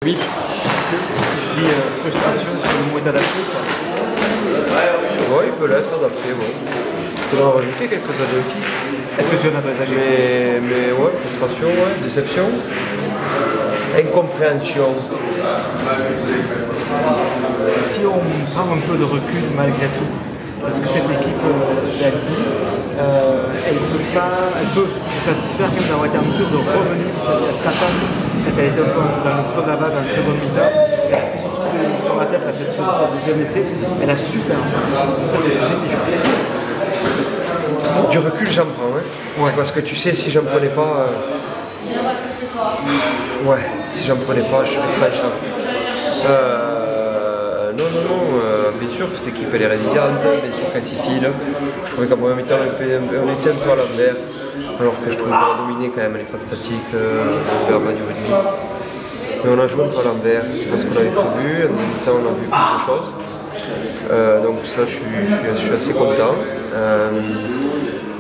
Oui. Si je dis frustration, c'est le mot est adapté, quoi. Oui, il peut l'être adapté, bon. Il faudra en rajouter quelques adjectifs. Est-ce que tu en as des adjectifs? Mais ouais, frustration, ouais, déception, incompréhension. Si on prend un peu de recul malgré tout, est-ce que cette équipe d'Albi, elle peut se satisfaire quand même d'avoir été en mesure de revenir, c'est-à-dire t'attendre quand elle était un peu dans le creux de la vague dans le second mi-temps, et surtout que sur la tête à cette deuxième essai, elle a su faire en face. Ça c'est positif. Du recul, j'en prends, hein. Ouais. Parce que tu sais, si j'en prenais pas, si j'en prenais pas, je serais très chiant. Non, bien sûr que cette équipe elle est résiliente, bien sûr qu'elle s'y file. Je trouvais qu'en première mi-temps on était un peu à l'envers, alors que je trouvais qu'on a dominé quand même les phases statiques, le bas du rugby. Mais on a joué un peu à l'envers, c'était pas ce qu'on avait prévu, en deuxième mi-temps on a vu plus de choses. Donc ça je suis assez content.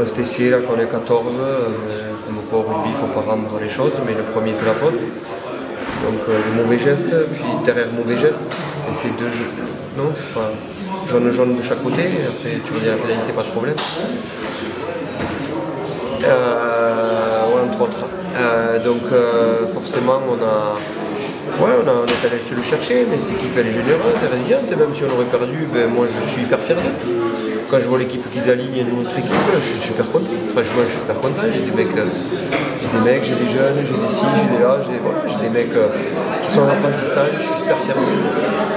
Cet essai là quand on est 14, comme au rugby il ne faut pas rendre les choses, mais le premier fait la faute. Donc le mauvais geste, puis derrière le mauvais geste, et c'est deux jeux. Non, c'est pas jaune de chaque côté, après tu reviens à la pénalité, pas de problème. Entre autres. Donc forcément on est allé se le chercher, mais cette équipe elle est généreuse, elle est résiliente, et même si on aurait perdu, moi je suis hyper fier d'eux. Quand je vois l'équipe qu'ils alignent notre équipe, je suis super content. Franchement, je suis super content. J'ai des mecs, j'ai des jeunes, j'ai des ci, j'ai des là, j'ai des mecs qui sont en apprentissage. Je suis super fier d'eux.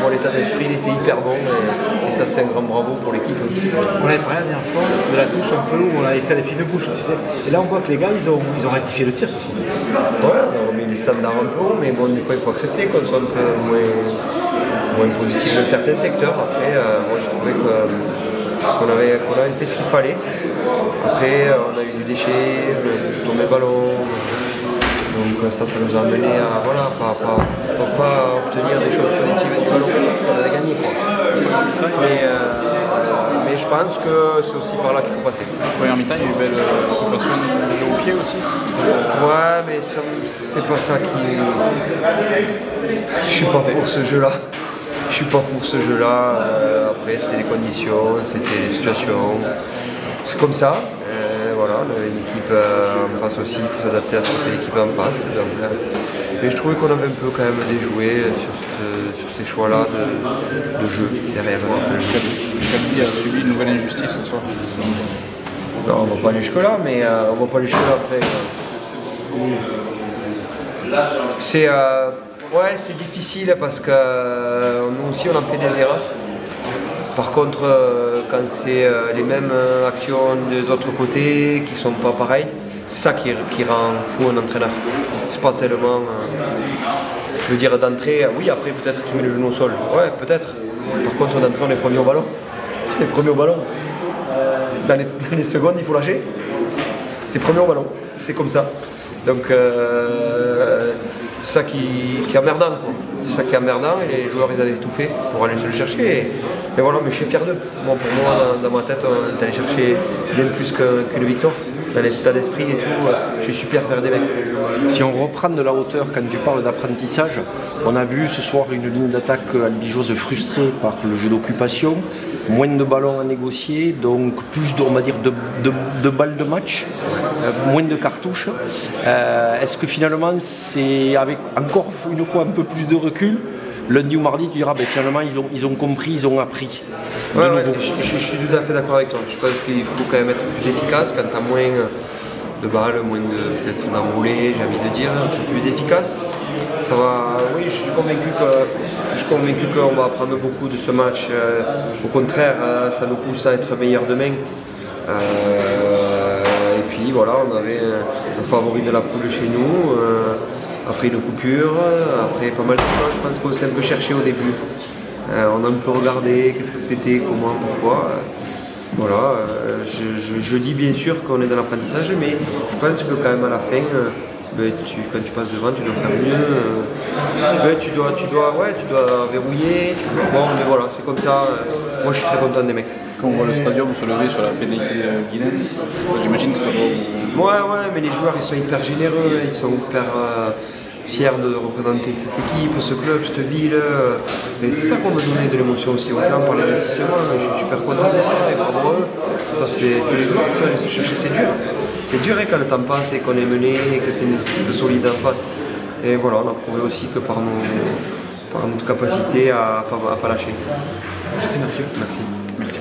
Bon, l'état d'esprit, il était hyper bon, et ça, c'est un grand bravo pour l'équipe. On avait parlé la dernière fois de la touche un peu où on avait fait les fines bouches, tu sais. Et là, on voit que les gars, ils ont rectifié le tir ce soir. Ouais, on a remis les standards un peu, mais bon, des fois, il faut accepter qu'on soit un peu moins positif dans certains secteurs. Après, moi, je trouvais qu'on avait fait ce qu'il fallait. Après, on a eu du déchet, tombé ballon. Donc ça nous a amené à pas obtenir des choses positives avec le ballon. On avait gagné, quoi. Mais je pense que c'est aussi par là qu'il faut passer. Première mi-temps, il y a eu une belle occupation de jeu au pied aussi. Ouais, mais c'est pas ça qui... Je suis pas pour ce jeu-là. Je suis pas pour ce jeu-là. Après, c'était les conditions, c'était les situations. C'est comme ça. Voilà, une équipe en face aussi, il faut s'adapter à ce que fait l'équipe en face. Donc, mais je trouvais qu'on avait un peu quand même déjoué sur ces choix-là de jeu derrière. Albi a subi une nouvelle injustice ce soir. Non, on va pas aller jusque-là, mais on va pas aller jusque-là après. C'est difficile parce que nous aussi on en fait des erreurs. Par contre, quand c'est les mêmes actions des autres côtés qui sont pas pareilles, c'est ça qui rend fou un entraîneur. C'est pas tellement, je veux dire d'entrée, oui après peut-être qu'il met le genou au sol, ouais peut-être. Par contre d'entrée on est premier au ballon, c'est les premiers au ballon. Dans les secondes il faut lâcher, t'es premier au ballon, c'est comme ça. Donc c'est ça qui est emmerdant, quoi. C'est ça qui est emmerdant et les joueurs ils avaient tout fait pour aller se le chercher. Et voilà, mais je suis fier d'eux. Bon, pour moi, dans ma tête, on est allé chercher bien plus qu'une victoire. Dans l'état d'esprit et tout, je suis super fier des mecs. Si on reprend de la hauteur, quand tu parles d'apprentissage, on a vu ce soir une ligne d'attaque albigeoise frustrée par le jeu d'occupation, moins de ballons à négocier, donc plus on va dire de balles de match, moins de cartouches. Est-ce que finalement, c'est avec encore une fois un peu plus de recul, lundi ou mardi, tu diras finalement ils ont compris, ils ont appris. Ouais, je suis tout à fait d'accord avec toi. Je pense qu'il faut quand même être plus efficace quand tu as moins de balles, moins peut-être d'envolées, j'ai envie de dire, un peu plus efficace. Ça va. Oui, je suis convaincu qu'on va apprendre beaucoup de ce match. Au contraire, ça nous pousse à être meilleurs demain. Et puis voilà, on avait un favori de la poule chez nous. Après une coupure, après pas mal de choses, je pense qu'on s'est un peu cherché au début. On a un peu regardé qu'est-ce que c'était, comment, pourquoi. Voilà, je dis bien sûr qu'on est dans l'apprentissage, mais je pense que quand même à la fin, quand tu passes devant, tu dois faire mieux. Tu dois verrouiller. Bon, mais voilà, c'est comme ça. Moi, je suis très content des mecs. Quand on voit le stadium se lever sur la pénalité guinéenne, j'imagine que ça va... Ouais, mais les joueurs, ils sont hyper généreux, ils sont hyper... fier de représenter cette équipe, ce club, cette ville. Et c'est ça qu'on veut donner de l'émotion aussi aux gens par l'investissement. Je suis super content de ça et bravo eux. Ça, c'est les joueurs qui vont aller se chercher. C'est dur. C'est dur quand le temps passe et qu'on est mené et que c'est une équipe solide en face. Et voilà, on a prouvé aussi que par notre capacité à ne pas lâcher. Merci Mathieu. Merci. Merci.